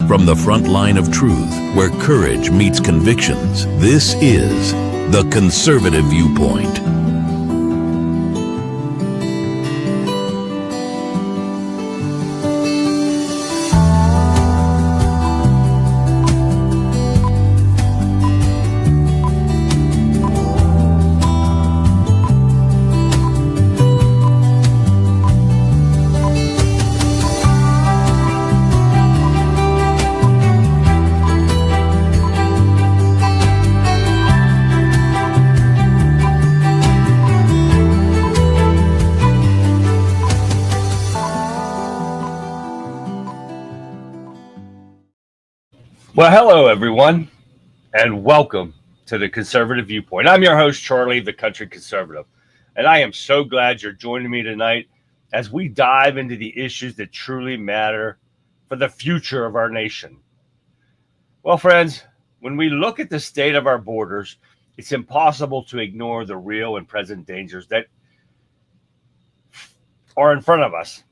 From the front line of truth, where courage meets convictions, this is The Conservative Viewpoint. Well, hello, everyone, and welcome to the Conservative Viewpoint. I'm your host, Charlie, the Country Conservative, and I am so glad you're joining me tonight as we dive into the issues that truly matter for the future of our nation. Well, friends, when we look at the state of our borders, it's impossible to ignore the real and present dangers that are in front of us.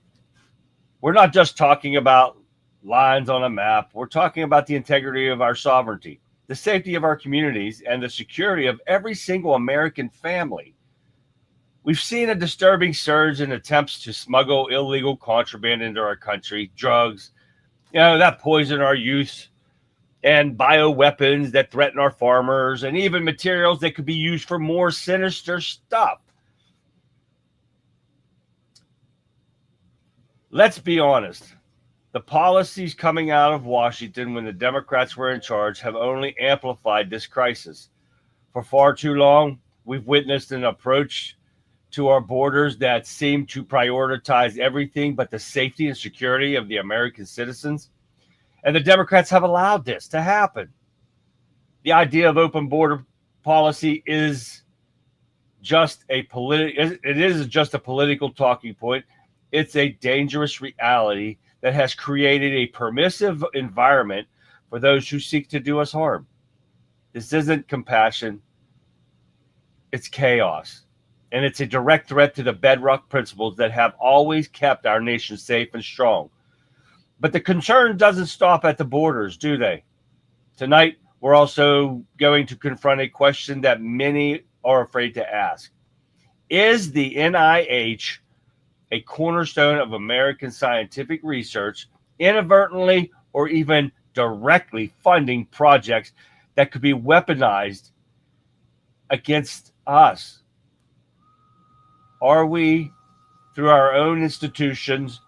We're not just talking about lines on a map. We're talking about the integrity of our sovereignty, the safety of our communities, and the security of every single American family. We've seen a disturbing surge in attempts to smuggle illegal contraband into our country, drugs, that poison our youth, and bioweapons that threaten our farmers, and even materials that could be used for more sinister stuff. Let's be honest. The policies coming out of Washington when the Democrats were in charge have only amplified this crisis. For far too long, we've witnessed an approach to our borders that seemed to prioritize everything but the safety and security of the American citizens. And the Democrats have allowed this to happen. The idea of open border policy is just a political talking point. It's a dangerous reality that has created a permissive environment for those who seek to do us harm. This isn't compassion. It's chaos. And it's a direct threat to the bedrock principles that have always kept our nation safe and strong. But the concern doesn't stop at the borders, do they? Tonight, we're also going to confront a question that many are afraid to ask. Is the NIH a cornerstone of American scientific research, inadvertently or even directly funding projects that could be weaponized against us? Are we, through our own institutions,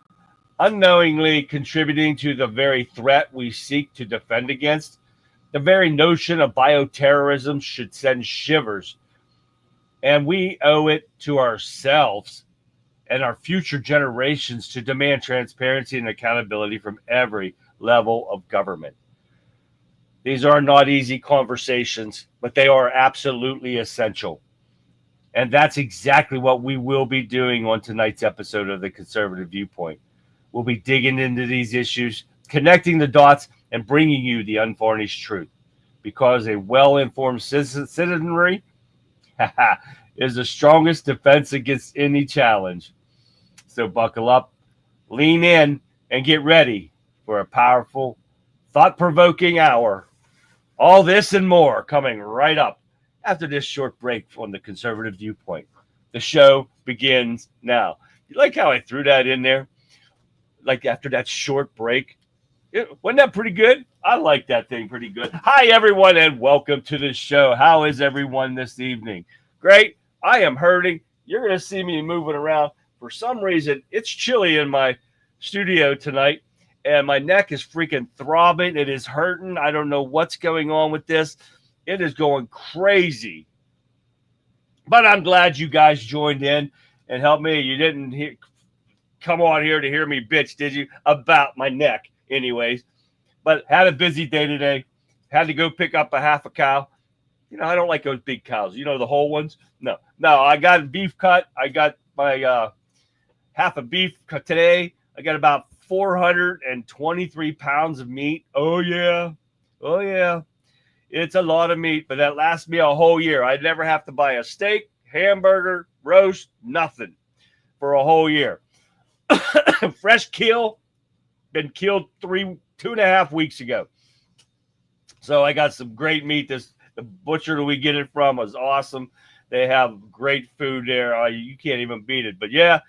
unknowingly contributing to the very threat we seek to defend against? The very notion of bioterrorism should send shivers, and we owe it to ourselves and our future generations to demand transparency and accountability from every level of government. These are not easy conversations, but they are absolutely essential. And that's exactly what we will be doing on tonight's episode of the Conservative Viewpoint. We'll be digging into these issues, connecting the dots, and bringing you the unvarnished truth. Because a well-informed citizenry is the strongest defense against any challenge. So buckle up, lean in, and get ready for a powerful, thought-provoking hour. All this and more coming right up after this short break on the Conservative Viewpoint. The show begins now. You like how I threw that in there? Like after that short break? Wasn't that pretty good? I like that thing pretty good. Hi, everyone, and welcome to the show. How is everyone this evening? Great. I am hurting. You're going to see me moving around. For some reason, it's chilly in my studio tonight, and my neck is freaking throbbing. It is hurting. I don't know what's going on with this. It is going crazy. But I'm glad you guys joined in and helped me. You didn't come on here to hear me bitch, did you? About my neck, anyways. But had a busy day today. Had to go pick up a half a cow. I don't like those big cows. The whole ones? No, I got a beef cut. I got my half a beef cut today. I got about 423 pounds of meat. Oh, yeah. It's a lot of meat, but that lasts me a whole year. I'd never have to buy a steak, hamburger, roast, nothing for a whole year. Fresh kill, been killed 2.5 weeks ago. So I got some great meat. The butcher that we get it from was awesome. They have great food there. You can't even beat it. But yeah,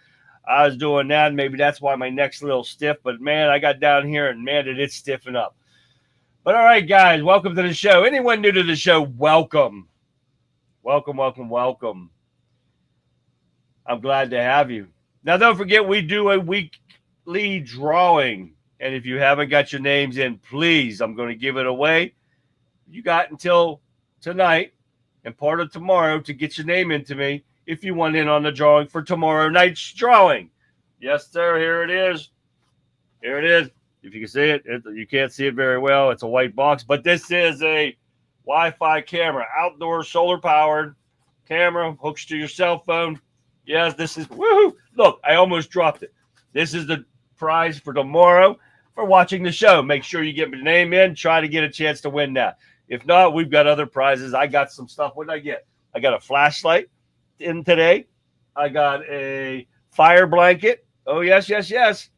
I was doing that. Maybe that's why my neck's a little stiff. But man, I got down here and man, did it stiffen up. But all right, guys, welcome to the show. Anyone new to the show, welcome. Welcome, welcome, welcome. I'm glad to have you. Now, don't forget, we do a weekly drawing. And if you haven't got your names in, please, I'm going to give it away. You got until tonight and part of tomorrow to get your name into me if you want in on the drawing for tomorrow night's drawing. Yes, sir. Here it is. Here it is. If you can see it, you can't see it very well. It's a white box, but this is a Wi-Fi camera, outdoor solar-powered camera, hooks to your cell phone. Yes, this is, woohoo! Look, I almost dropped it. This is the prize for tomorrow for watching the show. Make sure you get my name in. Try to get a chance to win that. If not, we've got other prizes. I got some stuff. What did I get? I got a flashlight in today. I got a fire blanket. Oh, yes, yes, yes.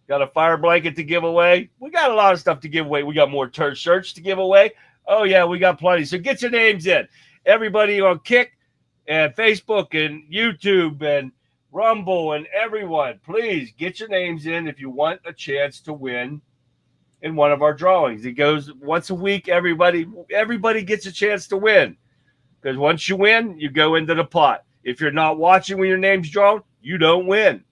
Got a fire blanket to give away. We got a lot of stuff to give away. We got more shirts to give away. Oh, yeah, we got plenty. So get your names in. Everybody on Kick and Facebook and YouTube and Rumble and everyone, please get your names in if you want a chance to win in one of our drawings. It goes once a week. Everybody gets a chance to win because once you win, you go into the pot. If you're not watching when your name's drawn, you don't win.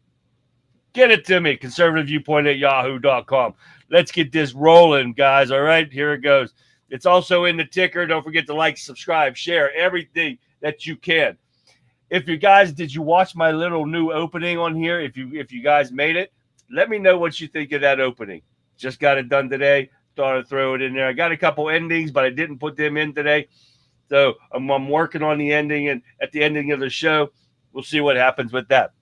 Get it to me, conservativeviewpoint@yahoo.com. Let's get this rolling, guys. All right, here it goes. It's also in the ticker. Don't forget to like, subscribe, share everything that you can. If you guys, did you watch my little new opening on here? If you guys made it, let me know what you think of that opening. Just got it done today. Thought I'd throw it in there. I got a couple endings, but I didn't put them in today. So I'm working on the ending, and at the ending of the show, we'll see what happens with that.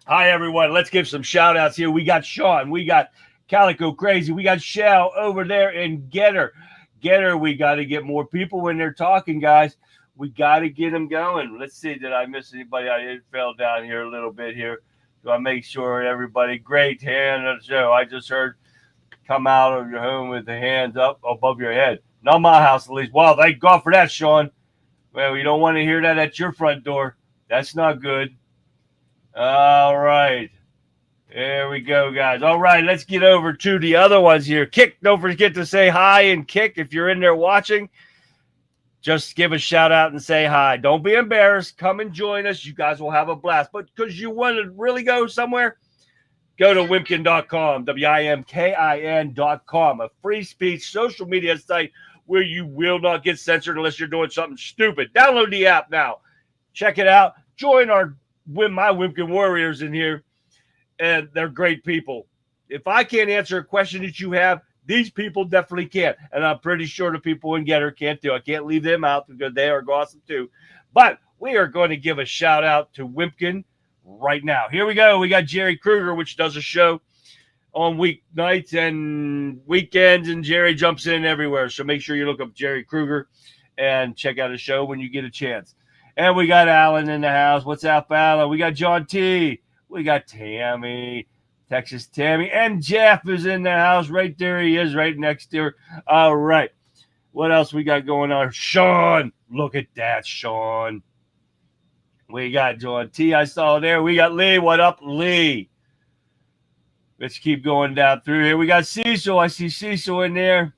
Hi, everyone. Let's give some shout-outs here. We got Sean. We got Calico Crazy. We got Shell over there in Getter. Getter, we got to get more people when they're talking, guys. We got to get them going. Let's see. Did I miss anybody? I fell down here a little bit here. Do I make sure everybody, great hand on the show. I just heard come out of your home with the hands up above your head. Not my house, at least. Well, thank God for that, Sean. Well, you don't want to hear that at your front door. That's not good. All right. There we go, guys. All right, let's get over to the other ones here. Kick, don't forget to say hi and Kick if you're in there watching. Just give a shout out and say hi. Don't be embarrassed. Come and join us. You guys will have a blast. But because you want to really go somewhere, go to wimkin.com, WIMKIN.com, a free speech social media site where you will not get censored unless you're doing something stupid. Download the app now. Check it out. Join my Wimkin Warriors in here, and they're great people. If I can't answer a question that you have, these people definitely can. And I'm pretty sure the people in Getter can't do. I can't leave them out because they are awesome too. But we are going to give a shout out to Wimkin right now. Here we go. We got Jerry Kruger, which does a show on weeknights and weekends, and Jerry jumps in everywhere. So make sure you look up Jerry Kruger and check out his show when you get a chance. And we got Alan in the house. What's up, Alan? We got John T. We got Tammy, Texas Tammy, and Jeff is in the house. Right there he is, right next to her. All right. What else we got going on? Sean. Look at that, Sean. We got John T. I saw there. We got Lee. What up, Lee? Let's keep going down through here. We got Cecil. I see Cecil in there.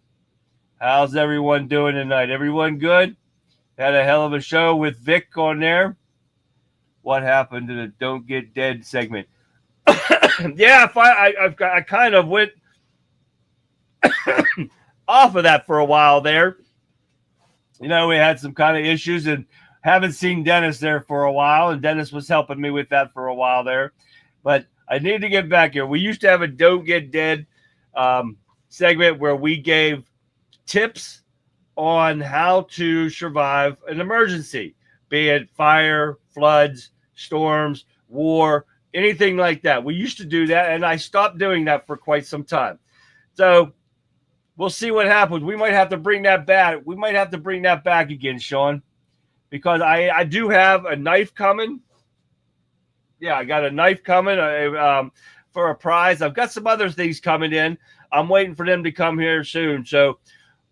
How's everyone doing tonight? Everyone good? Had a hell of a show with Vic on there. What happened to the Don't Get Dead segment? Yeah, I kind of went off of that for a while there. You know, we had some kind of issues and haven't seen Dennis there for a while, and Dennis was helping me with that for a while there. But I need to get back here. We used to have a Don't Get Dead segment where we gave tips on how to survive an emergency, be it fire, floods, storms, war, anything like that. We used to do that, and I stopped doing that for quite some time. So we'll see what happens. We might have to bring that back. We might have to bring that back again, Sean, because I do have a knife coming. Yeah, I got a knife coming for a prize. I've got some other things coming in. I'm waiting for them to come here soon. So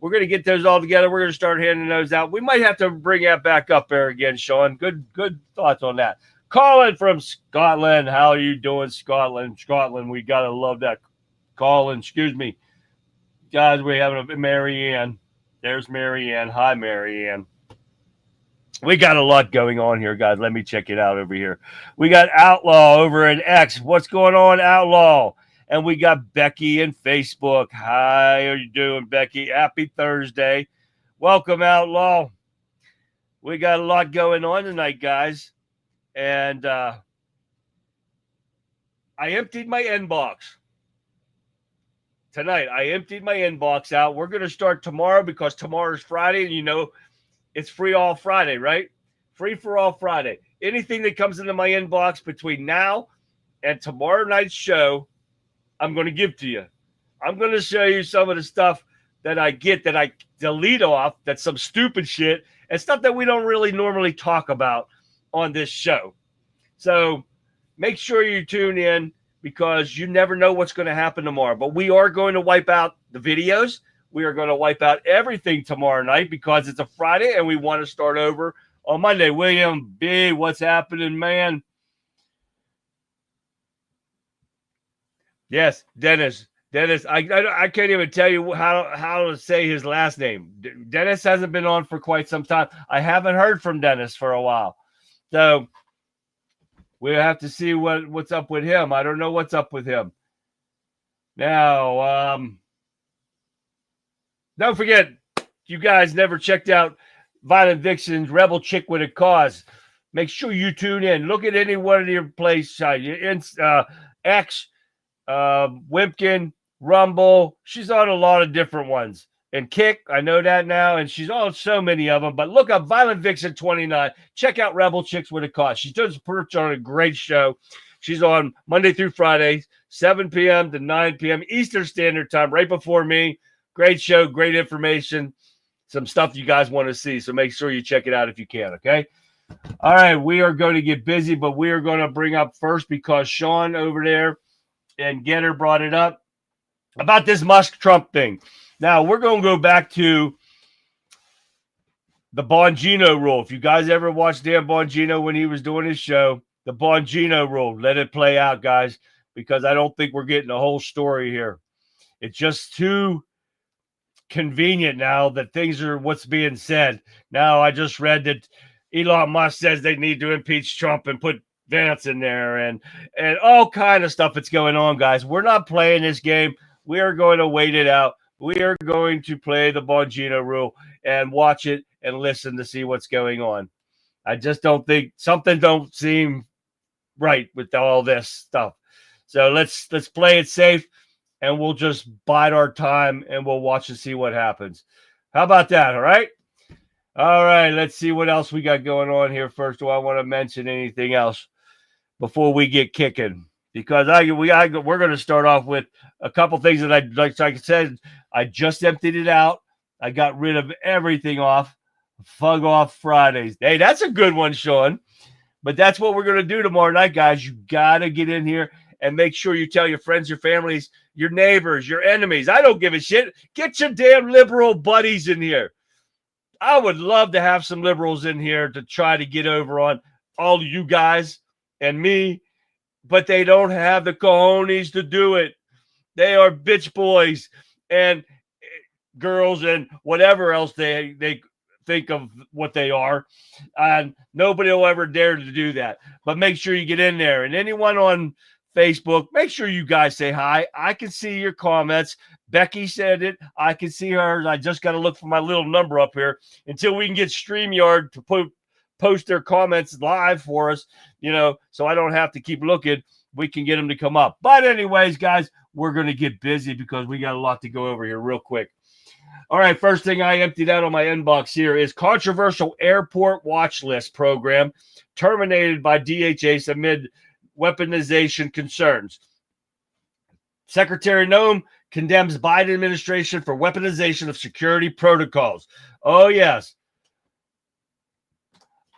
we're going to get those all together. We're going to start handing those out. We might have to bring that back up there again, Sean. Good thoughts on that. Colin from Scotland. How are you doing, Scotland? Scotland, we got to love that. Colin, excuse me. Guys, we have a Marianne. There's Marianne. Hi, Marianne. We got a lot going on here, guys. Let me check it out over here. We got Outlaw over in X. What's going on, Outlaw? And we got Becky in Facebook. Hi, how are you doing, Becky? Happy Thursday. Welcome, Outlaw. We got a lot going on tonight, guys. And I emptied my inbox. Tonight, I emptied my inbox out. We're going to start tomorrow because tomorrow's Friday, and you know it's free all Friday, right? Free for all Friday. Anything that comes into my inbox between now and tomorrow night's show, I'm going to give to you. I'm going to show you some of the stuff that I get that I delete off, that's some stupid shit, and stuff that we don't really normally talk about on this show. So make sure you tune in because you never know what's going to happen tomorrow. But we are going to wipe out the videos. We are going to wipe out everything tomorrow night because it's a Friday and we want to start over on Monday. William B., what's happening, man? Yes, Dennis. Dennis, I can't even tell you how to say his last name. Dennis hasn't been on for quite some time. I haven't heard from Dennis for a while. So we'll have to see what's up with him. I don't know what's up with him. Now, don't forget, you guys never checked out Violent Vixen's Rebel Chick with a Cause. Make sure you tune in. Look at any one of your places. X, Wimpkin, Rumble. She's on a lot of different ones. And Kick, I know that now, and she's on so many of them. But look up Violent Vixen 29. Check out Rebel Chicks with a Cause. She does perch on a great show. She's on Monday through Friday, 7 p.m. to 9 p.m. Eastern Standard Time, right before me. Great show, great information, some stuff you guys want to see. So make sure you check it out if you can, okay? All right, we are going to get busy, but we are going to bring up first because Sean over there and Getter brought it up about this Musk-Trump thing. Now, we're going to go back to the Bongino rule. If you guys ever watched Dan Bongino when he was doing his show, the Bongino rule, let it play out, guys, because I don't think we're getting the whole story here. It's just too convenient now that things are what's being said. Now, I just read that Elon Musk says they need to impeach Trump and put Vance in there and all kind of stuff that's going on, guys. We're not playing this game. We are going to wait it out. We are going to play the Bongino rule and watch it and listen to see what's going on. I just don't think something don't seem right with all this stuff. So let's play it safe and we'll just bide our time and we'll watch and see what happens. How about that? All right. All right. Let's see what else we got going on here. First, do I want to mention anything else before we get kicking? Because we're going to start off with a couple things that like I said, I just emptied it out. I got rid of everything off. Fug off Fridays. Hey, that's a good one, Sean. But that's what we're going to do tomorrow night, guys. You got to get in here and make sure you tell your friends, your families, your neighbors, your enemies. I don't give a shit. Get your damn liberal buddies in here. I would love to have some liberals in here to try to get over on all of you guys and me, but they don't have the cojones to do it. They are bitch boys and girls and whatever else they think of what they are. And nobody will ever dare to do that. But make sure you get in there. And anyone on Facebook, make sure you guys say hi. I can see your comments. Becky said it. I can see hers. I just got to look for my little number up here until we can get StreamYard to post their comments live for us, so I don't have to keep looking. We can get them to come up. But anyways, guys, we're going to get busy because we got a lot to go over here real quick. All right, first thing I emptied out on my inbox here is controversial airport watch list program terminated by DHS amid weaponization concerns. Secretary Noem condemns Biden administration for weaponization of security protocols. Oh, yes.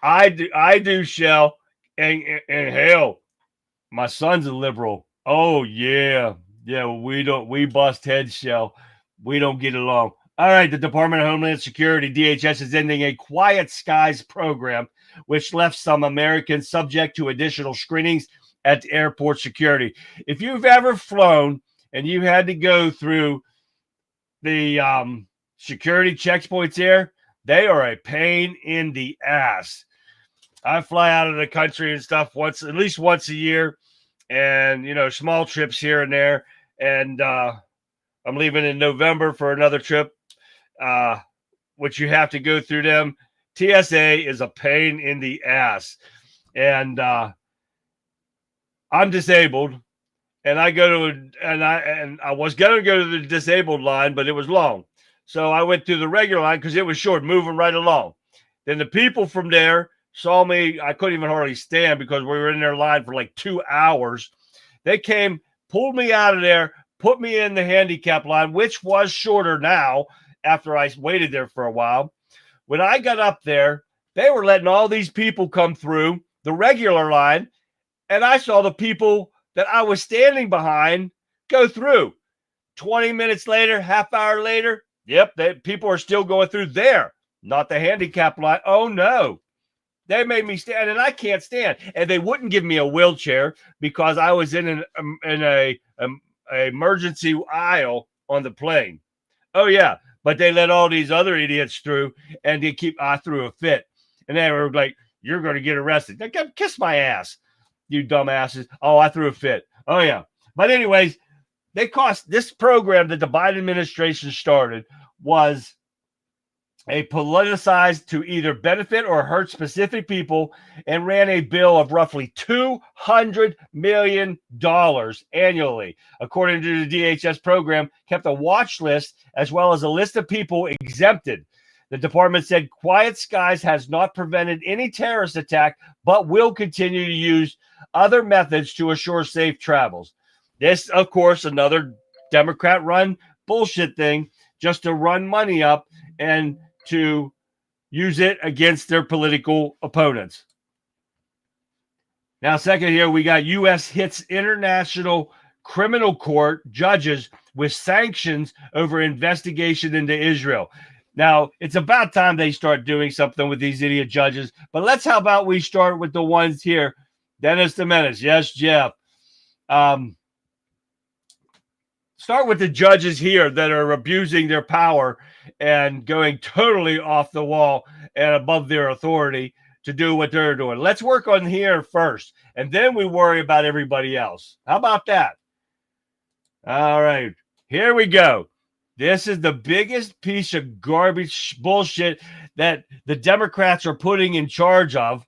I do, Shell. And hell, my son's a liberal. Oh, yeah. Yeah, we bust heads, shell. We don't get along. All right, the Department of Homeland Security, DHS, is ending a Quiet Skies program, which left some Americans subject to additional screenings at airport security. If you've ever flown and you had to go through the security checkpoints here, they are a pain in the ass. I fly out of the country and stuff at least once a year, and small trips here and there. And I'm leaving in November for another trip, which you have to go through them. TSA is a pain in the ass, and I'm disabled, and I was gonna go to the disabled line, but it was long, so I went through the regular line because it was short, moving right along. Then the people from there saw me. I couldn't even hardly stand because we were in their line for like 2 hours. They came, pulled me out of there, put me in the handicap line, which was shorter now after I waited there for a while. When I got up there, they were letting all these people come through the regular line, and I saw the people that I was standing behind go through. 20 minutes later, half hour later, yep, people are still going through there, not the handicap line. Oh, no. They made me stand, and I can't stand. And they wouldn't give me a wheelchair because I was in a emergency aisle on the plane. Oh, yeah. But they let all these other idiots through, and I threw a fit. And they were like, you're going to get arrested. They come kiss my ass, you dumbasses. Oh, I threw a fit. Oh, yeah. But anyways, this program that the Biden administration started was a politicized to either benefit or hurt specific people, and ran a bill of roughly $200 million annually. According to the DHS program, kept a watch list as well as a list of people exempted. The department said Quiet Skies has not prevented any terrorist attack, but will continue to use other methods to assure safe travels. This, of course, another Democrat-run bullshit thing just to run money up and to use it against their political opponents. Now, second here, we got U.S. hits International Criminal Court judges with sanctions over investigation into Israel. Now, it's about time they start doing something with these idiot judges, but how about we start with the ones here. Dennis the Menace. Yes, Jeff. Start with the judges here that are abusing their power and going totally off the wall and above their authority to do what they're doing. Let's work on here first, and then we worry about everybody else. How about that? All right, here we go. This is the biggest piece of garbage bullshit that the Democrats are putting in charge of.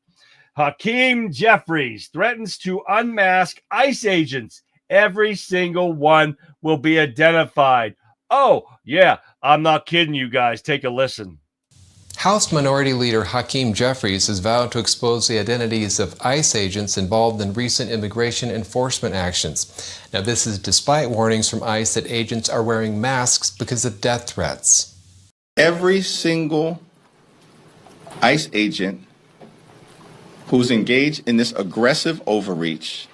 Hakeem Jeffries threatens to unmask ICE agents. Every single one will be identified. Oh, yeah, I'm not kidding you guys. Take a listen. House Minority Leader Hakeem Jeffries has vowed to expose the identities of ICE agents involved in recent immigration enforcement actions. Now, this is despite warnings from ICE that agents are wearing masks because of death threats. Every single ICE agent who's engaged in this aggressive overreach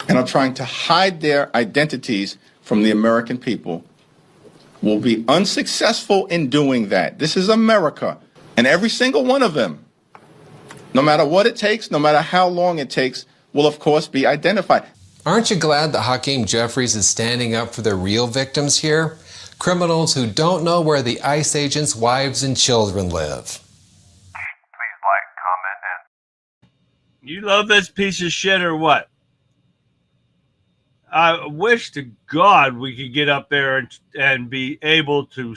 and are trying to hide their identities from the American people will be unsuccessful in doing that. This is America. And every single one of them, no matter what it takes, no matter how long it takes, will of course be identified. Aren't you glad that Hakeem Jeffries is standing up for the real victims here? Criminals who don't know where the ICE agents' wives and children live. Please like, comment, and... You love this piece of shit or what? I wish to God we could get up there and be able to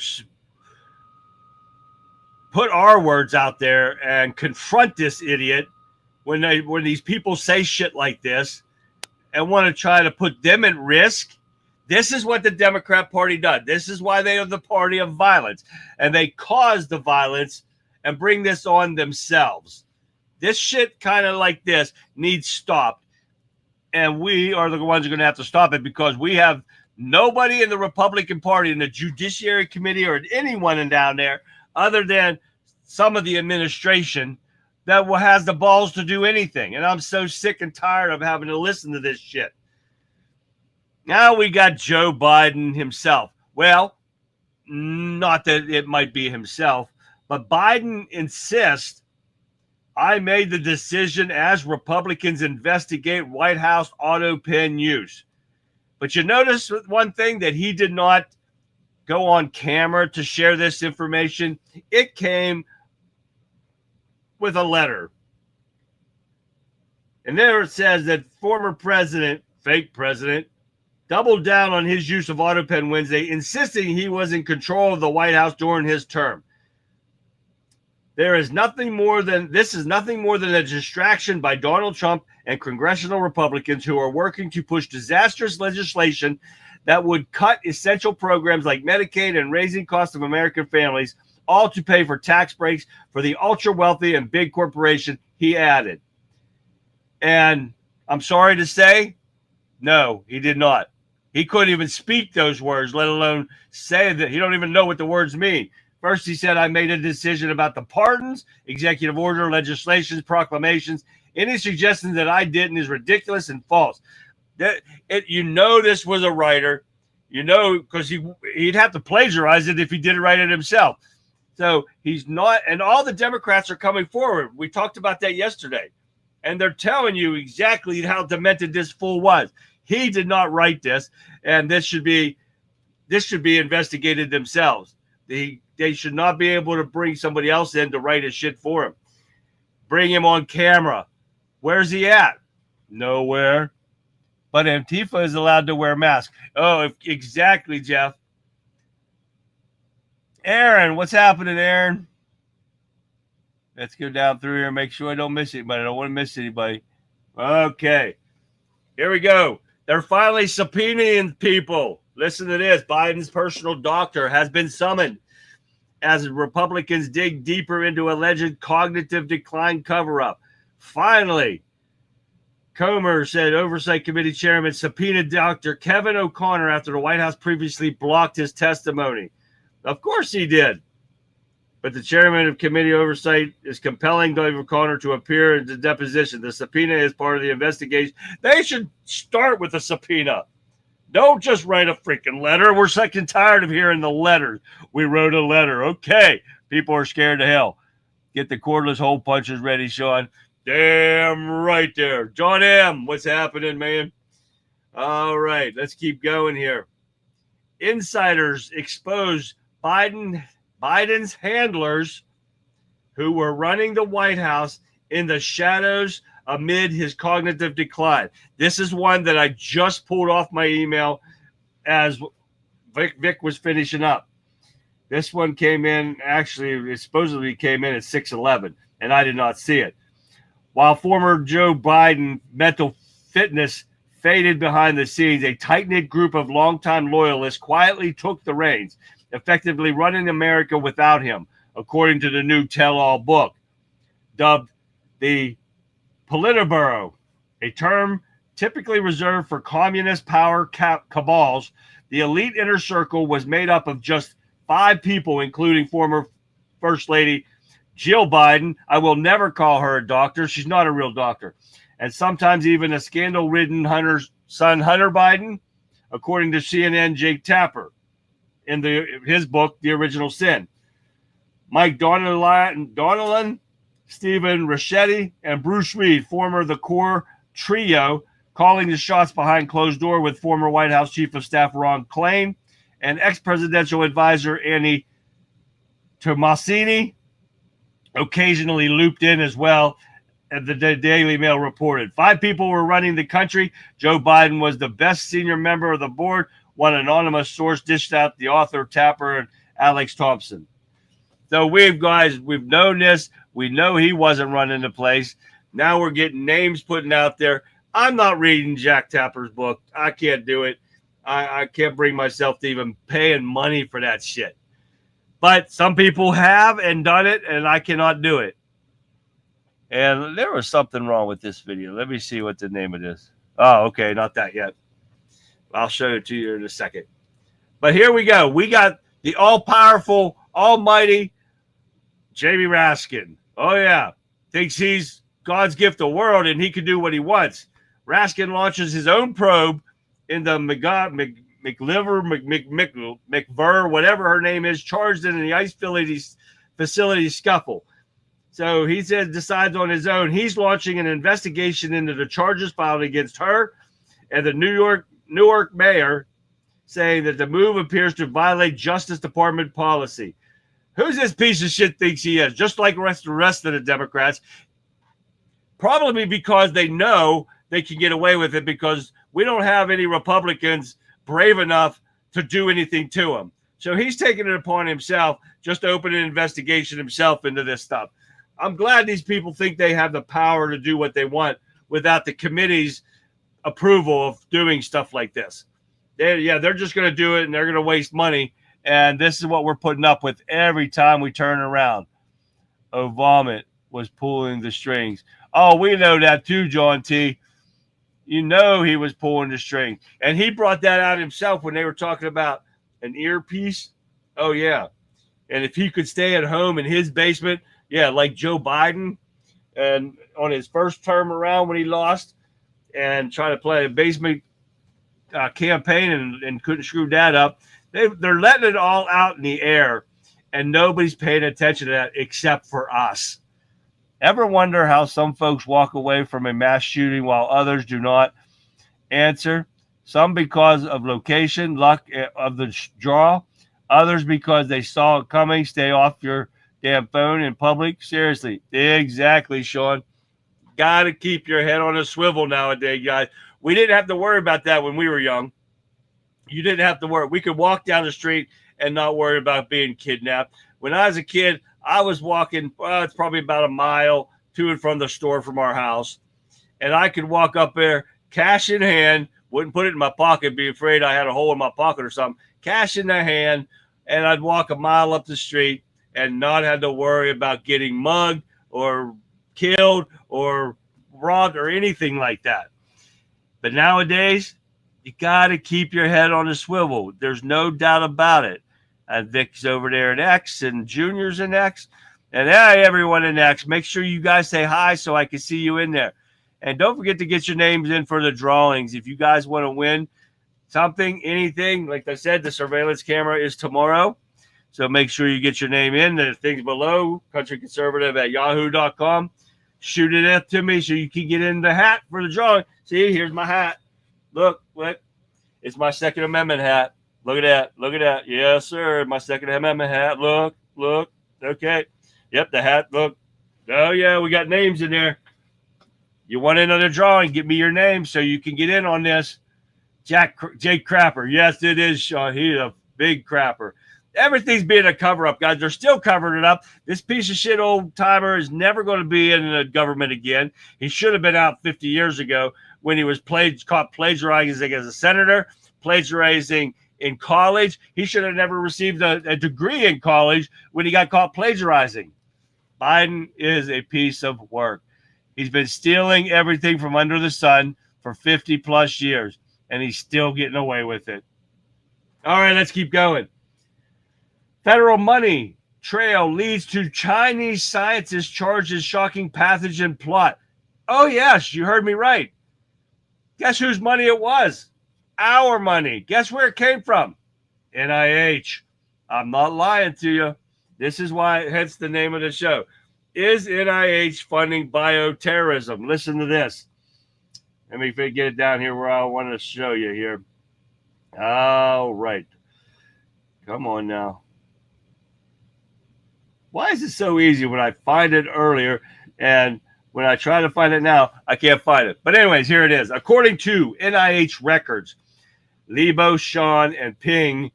put our words out there and confront this idiot when these people say shit like this and want to try to put them at risk. This is what the Democrat Party does. This is why they are the party of violence, and they cause the violence and bring this on themselves. This shit kind of like this needs stopped. And we are the ones who are going to have to stop it because we have nobody in the Republican Party, in the Judiciary Committee, or anyone in down there other than some of the administration that has the balls to do anything. And I'm so sick and tired of having to listen to this shit. Now we got Joe Biden himself. Well, not that it might be himself, but Biden insists, I made the decision as Republicans investigate White House auto pen use. But you notice one thing, that he did not go on camera to share this information. It came with a letter. And there it says that former president, fake president, doubled down on his use of auto pen Wednesday, insisting he was in control of the White House during his term. This is nothing more than a distraction by Donald Trump and congressional Republicans who are working to push disastrous legislation that would cut essential programs like Medicaid and raising costs of American families, all to pay for tax breaks for the ultra wealthy and big corporation, he added. And I'm sorry to say, no, he did not. He couldn't even speak those words, let alone say that. He don't even know what the words mean. First, he said, I made a decision about the pardons, executive order, legislations, proclamations. Any suggestion that I didn't is ridiculous and false. This was a writer, because he'd have to plagiarize it if he didn't write it himself. So he's not, and all the Democrats are coming forward. We talked about that yesterday. And they're telling you exactly how demented this fool was. He did not write this, and this should be investigated themselves. They should not be able to bring somebody else in to write his shit for him. Bring him on camera. Where's he at? Nowhere. But Antifa is allowed to wear masks. Oh, exactly, Jeff. Aaron, what's happening, Aaron? Let's go down through here and make sure I don't miss anybody. I don't want to miss anybody. Okay. Here we go. They're finally subpoenaing people. Listen to this. Biden's personal doctor has been summoned as Republicans dig deeper into alleged cognitive decline cover-up. Finally, Comer said Oversight Committee Chairman subpoenaed Dr. Kevin O'Connor after the White House previously blocked his testimony. Of course he did. But the chairman of committee oversight is compelling Dr. O'Connor to appear in the deposition. The subpoena is part of the investigation. They should start with a subpoena. Don't just write a freaking letter. We're sick and tired of hearing the letters. We wrote a letter. Okay. People are scared to hell. Get the cordless hole punches ready, Sean. Damn right there. John M., what's happening, man? All right. Let's keep going here. Insiders expose Biden's handlers who were running the White House in the shadows amid his cognitive decline. This is one that I just pulled off my email as Vic was finishing up. This one came in, actually, it supposedly came in at 6:11, and I did not see it. While former Joe Biden mental fitness faded behind the scenes, a tight-knit group of longtime loyalists quietly took the reins, effectively running America without him, according to the new tell-all book, dubbed the Politburo, a term typically reserved for communist power cabals. The elite inner circle was made up of just 5 people, including former First Lady Jill Biden. I will never call her a doctor. She's not a real doctor. And sometimes even a scandal-ridden son, Hunter Biden, according to CNN Jake Tapper in his book, The Original Sin. Mike Donnellan, Stephen Ricchetti, and Bruce Reed, former the core trio, calling the shots behind closed door, with former White House Chief of Staff Ron Klain and ex-presidential advisor Annie Tomasini occasionally looped in as well, as the Daily Mail reported. 5 people were running the country. Joe Biden was the best senior member of the board, one anonymous source dished out the author Tapper and Alex Thompson. So we've known this. We know he wasn't running the place. Now we're getting names putting out there. I'm not reading Jack Tapper's book. I can't do it. I can't bring myself to even paying money for that shit. But some people have and done it, and I cannot do it. And there was something wrong with this video. Let me see what the name of this. Oh, okay, not that yet. I'll show it to you in a second. But here we go. We got the all-powerful, almighty Jamie Raskin. Oh, yeah. Thinks he's God's gift to the world and he can do what he wants. Raskin launches his own probe in the McVer, whatever her name is, charged in the ICE facility scuffle. So he says, decides on his own. He's launching an investigation into the charges filed against her and the Newark mayor, saying that the move appears to violate Justice Department policy. Who's this piece of shit thinks he is? Just like the rest of the Democrats. Probably because they know they can get away with it because we don't have any Republicans brave enough to do anything to him. So he's taking it upon himself just to open an investigation himself into this stuff. I'm glad these people think they have the power to do what they want without the committee's approval of doing stuff like this. They're just going to do it and they're going to waste money. And this is what we're putting up with every time we turn around. Oh, vomit was pulling the strings. Oh, we know that too, John T. You know he was pulling the strings. And he brought that out himself when they were talking about an earpiece. Oh, yeah. And if he could stay at home in his basement, yeah, like Joe Biden, and on his first term around when he lost and try to play a basement campaign and couldn't screw that up. They're letting it all out in the air, and nobody's paying attention to that except for us. Ever wonder how some folks walk away from a mass shooting while others do not? Answer: some because of location, luck of the draw, others because they saw it coming. Stay off your damn phone in public. Seriously. Exactly, Sean. Got to keep your head on a swivel nowadays, guys. We didn't have to worry about that when we were young. You didn't have to worry. We could walk down the street and not worry about being kidnapped. When I was a kid, I was walking, it's probably about a mile to and from the store from our house. And I could walk up there, cash in hand, wouldn't put it in my pocket, be afraid I had a hole in my pocket or something. Cash in the hand, and I'd walk a mile up the street and not have to worry about getting mugged or killed or robbed or anything like that. But nowadays, you got to keep your head on a swivel. There's no doubt about it. And Vic's over there in X, and Junior's in X. And hey, everyone in X, make sure you guys say hi so I can see you in there. And don't forget to get your names in for the drawings. If you guys want to win something, anything, like I said, the surveillance camera is tomorrow. So make sure you get your name in. The things below, countryconservative@yahoo.com. Shoot it up to me so you can get in the hat for the drawing. See, here's my hat. Look. It's my Second Amendment hat. Look at that. Yes, sir. My Second Amendment hat. Look. Okay. Yep, the hat. Look. Oh, yeah, we got names in there. You want another drawing? Give me your name so you can get in on this. Jake Crapper. Yes, it is, Sean. He's a big crapper. Everything's being a cover-up, guys. They're still covering it up. This piece of shit old-timer is never going to be in the government again. He should have been out 50 years ago when he was caught plagiarizing as a senator, plagiarizing in college. He should have never received a degree in college when he got caught plagiarizing. Biden is a piece of work. He's been stealing everything from under the sun for 50-plus years, and he's still getting away with it. All right, let's keep going. Federal money trail leads to Chinese scientists charged as shocking pathogen plot. Oh, yes, you heard me right. Guess whose money it was? Our money. Guess where it came from? NIH. I'm not lying to you. This is why, hence the name of the show. Is NIH funding bioterrorism? Listen to this. Let me get it down here where I want to show you here. All right. Come on now. Why is it so easy when I find it earlier and when I try to find it now, I can't find it. But anyways, here it is. According to NIH records, Libo, Sean, and Ping,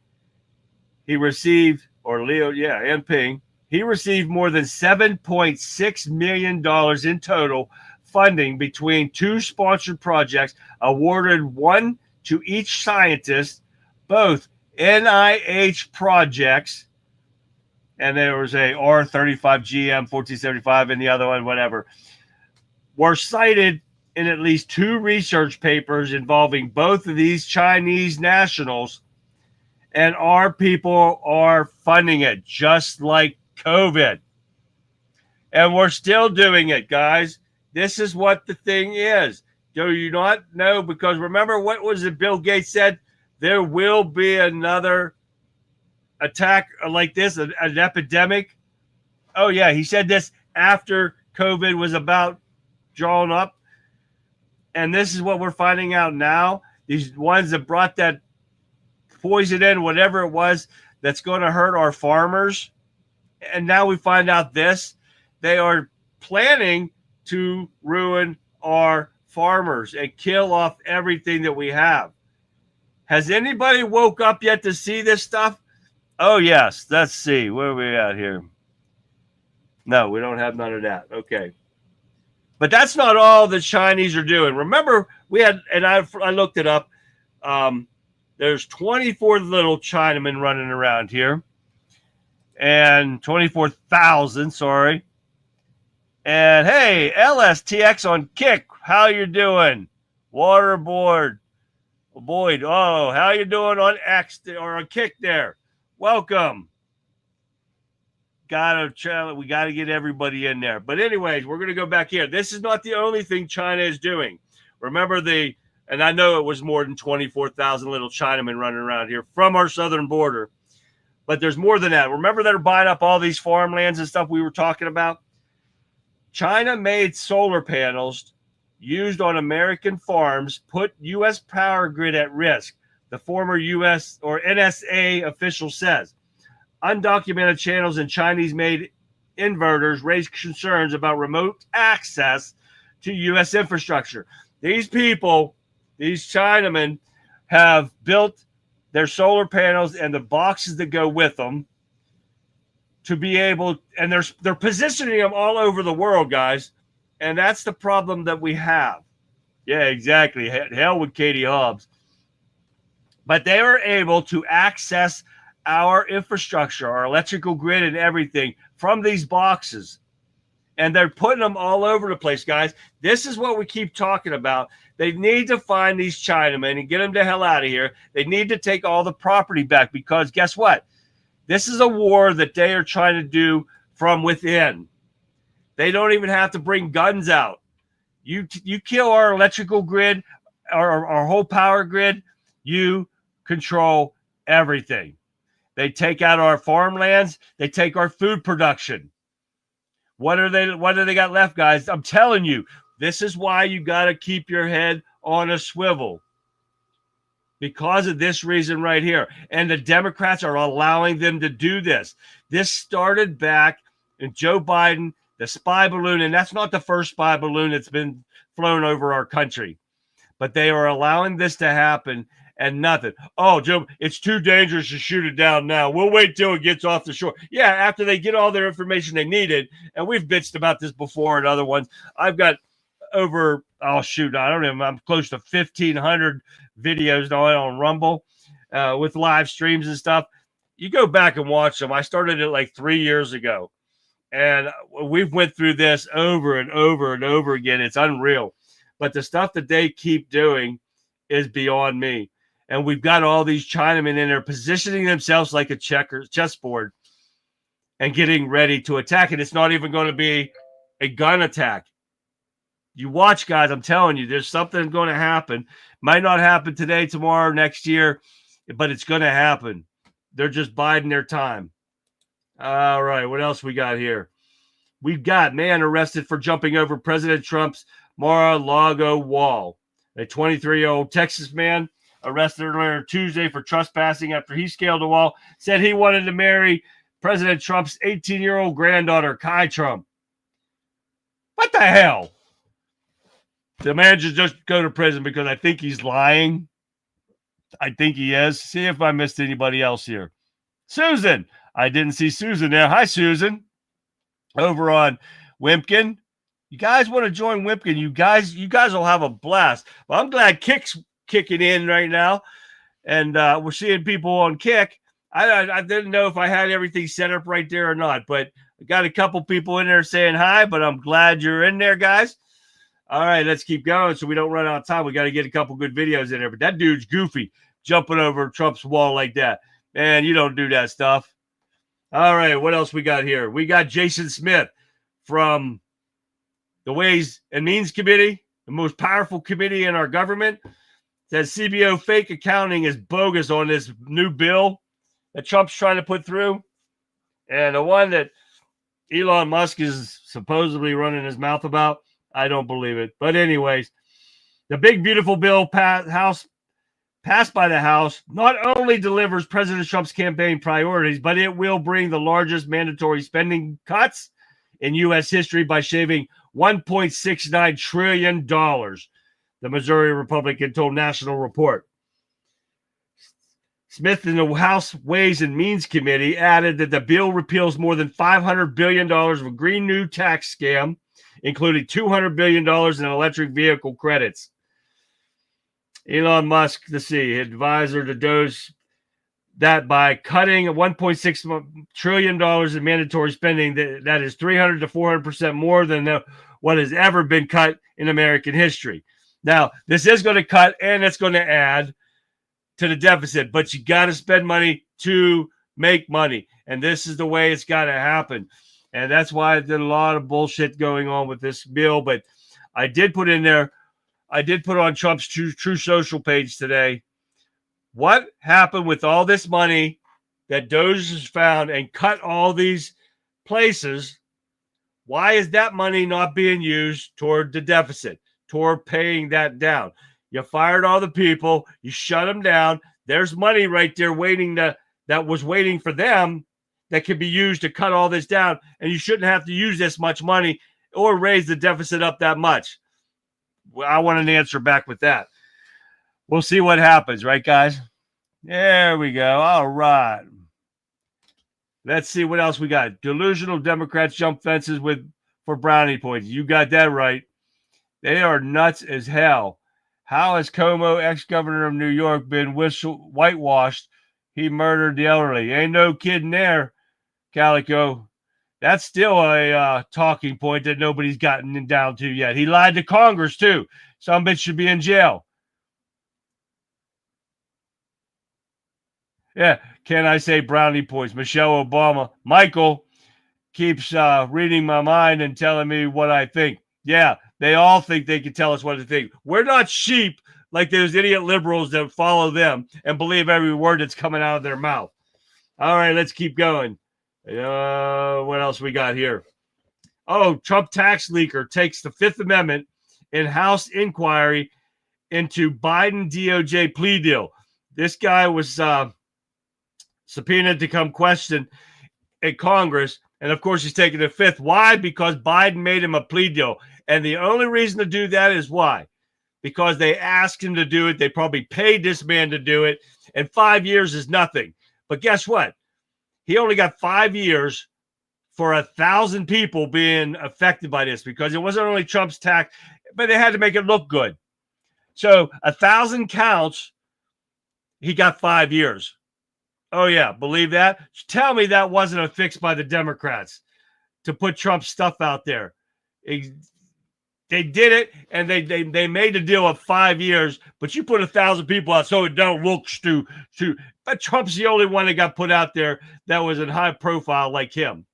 he received more than $7.6 million in total funding between two sponsored projects, awarded one to each scientist, both NIH projects. And there was a R35GM 1475 and the other one, whatever, were cited in at least two research papers involving both of these Chinese nationals. And our people are funding it, just like COVID. And we're still doing it, guys. This is what the thing is. Do you not know? Because remember, what was it Bill Gates said? There will be another attack like this, an epidemic. Oh, yeah. He said this after COVID was about drawn up. And this is what we're finding out now. These ones that brought that poison in, whatever it was, that's going to hurt our farmers. And now we find out this. They are planning to ruin our farmers and kill off everything that we have. Has anybody woke up yet to see this stuff? Oh, yes. Let's see. Where are we at here? No, we don't have none of that. Okay. But that's not all the Chinese are doing. Remember, we had, and I looked it up. There's 24 little Chinamen running around here. And 24,000, sorry. And hey, LSTX on Kick, how you doing? Waterboard, Boyd, oh, how you doing on X or on Kick there? Welcome. We got to get everybody in there. But anyways, we're going to go back here. This is not the only thing China is doing. Remember and I know it was more than 24,000 little Chinamen running around here from our southern border. But there's more than that. Remember they're buying up all these farmlands and stuff we were talking about? China made solar panels used on American farms, put U.S. power grid at risk, the former U.S. or NSA official says. Undocumented channels and Chinese-made inverters raise concerns about remote access to U.S. infrastructure. These people, these Chinamen, have built their solar panels and the boxes that go with them to be able, and they're positioning them all over the world, guys. And that's the problem that we have. Yeah, exactly. Hell with Katie Hobbs. But they are able to access our infrastructure, our electrical grid and everything from these boxes. And they're putting them all over the place, guys. This is what we keep talking about. They need to find these Chinamen and get them the hell out of here. They need to take all the property back because guess what? This is a war that they are trying to do from within. They don't even have to bring guns out. You kill our electrical grid, our whole power grid, you control everything. They take out our farmlands. They take our food production. What do they got left, guys? I'm telling you, this is why you got to keep your head on a swivel. Because of this reason right here. And the Democrats are allowing them to do this. This started back in Joe Biden, the spy balloon, and that's not the first spy balloon that's been flown over our country. But they are allowing this to happen and nothing. Oh, Joe, it's too dangerous to shoot it down now. We'll wait till it gets off the shore. Yeah, after they get all their information they needed, and we've bitched about this before and other ones. I've got over, oh, shoot, I don't know, I'm close to 1,500 videos now on Rumble with live streams and stuff. You go back and watch them. I started it like 3 years ago. And we've went through this over and over and over again. It's unreal. But the stuff that they keep doing is beyond me. And we've got all these Chinamen in there positioning themselves like a chessboard and getting ready to attack. And it's not even going to be a gun attack. You watch, guys. I'm telling you, there's something going to happen. Might not happen today, tomorrow, next year, but it's going to happen. They're just biding their time. All right, what else we got here? We've got man arrested for jumping over President Trump's Mar-a-Lago wall. A 23-year-old Texas man arrested earlier Tuesday for trespassing after he scaled a wall, said he wanted to marry President Trump's 18-year-old granddaughter, Kai Trump. What the hell? The man should just go to prison because I think he's lying. I think he is. See if I missed anybody else here. Susan. I didn't see Susan there. Hi, Susan. Over on Wimpkin. You guys want to join Wimpkin? You guys will have a blast. Well, I'm glad Kick's kicking in right now. And we're seeing people on Kick. I didn't know if I had everything set up right there or not. But I got a couple people in there saying hi. But I'm glad you're in there, guys. All right, let's keep going so we don't run out of time. We got to get a couple good videos in there. But that dude's goofy, jumping over Trump's wall like that. Man, you don't do that stuff. All right, what else we got here? We got Jason Smith from the Ways and Means Committee. the most powerful committee in our government, says CBO fake accounting is bogus on this new bill that Trump's trying to put through. And the one that Elon Musk is supposedly running his mouth about, I don't believe it. But anyways, the big, beautiful bill passed by the House not only delivers President Trump's campaign priorities, but it will bring the largest mandatory spending cuts in U.S. history by shaving $1.69 trillion, the Missouri Republican told National Report. Smith in the House Ways and Means Committee added that the bill repeals more than $500 billion of Green New tax scam, including $200 billion in electric vehicle credits. Elon Musk, advisor to Doge, that by cutting $1.6 trillion in mandatory spending, that is 300 to 400% more than what has ever been cut in American history. Now, this is going to cut and it's going to add to the deficit, but you got to spend money to make money. And this is the way it's got to happen. And that's why there's a lot of bullshit going on with this bill. But I did put on Trump's True Social page today, what happened with all this money that Doge has found and cut all these places? Why is that money not being used toward the deficit, toward paying that down? You fired all the people. You shut them down. There's money right there that was waiting for them that could be used to cut all this down. And you shouldn't have to use this much money or raise the deficit up that much. Well, I want an answer back with that. We'll see what happens, right, guys? There we go. All right. Let's see what else we got. Delusional Democrats jump fences for brownie points. You got that right. They are nuts as hell. How has Cuomo, ex-governor of New York, been whitewashed? He murdered the elderly. Ain't no kidding there, Calico. That's still a talking point that nobody's gotten down to yet. He lied to Congress, too. Some bitch should be in jail. Yeah, can I say brownie points? Michelle Obama. Michael keeps reading my mind and telling me what I think. Yeah, they all think they can tell us what to think. We're not sheep like those idiot liberals that follow them and believe every word that's coming out of their mouth. All right, let's keep going. What else we got here? Oh, Trump tax leaker takes the Fifth Amendment in House inquiry into Biden DOJ plea deal. This guy was subpoenaed to come question at Congress. And of course, he's taking the Fifth. Why? Because Biden made him a plea deal. And the only reason to do that is why? Because they asked him to do it. They probably paid this man to do it. And 5 years is nothing. But guess what? He only got 5 years for 1,000 people being affected by this, because it wasn't only Trump's tax, but they had to make it look good. So 1,000 counts, he got 5 years. Oh, yeah. Believe that? Tell me that wasn't a fix by the Democrats to put Trump's stuff out there. They did it, and they made the deal of 5 years, but you put 1,000 people out so it don't look stupid. But Trump's the only one that got put out there that was in high profile like him.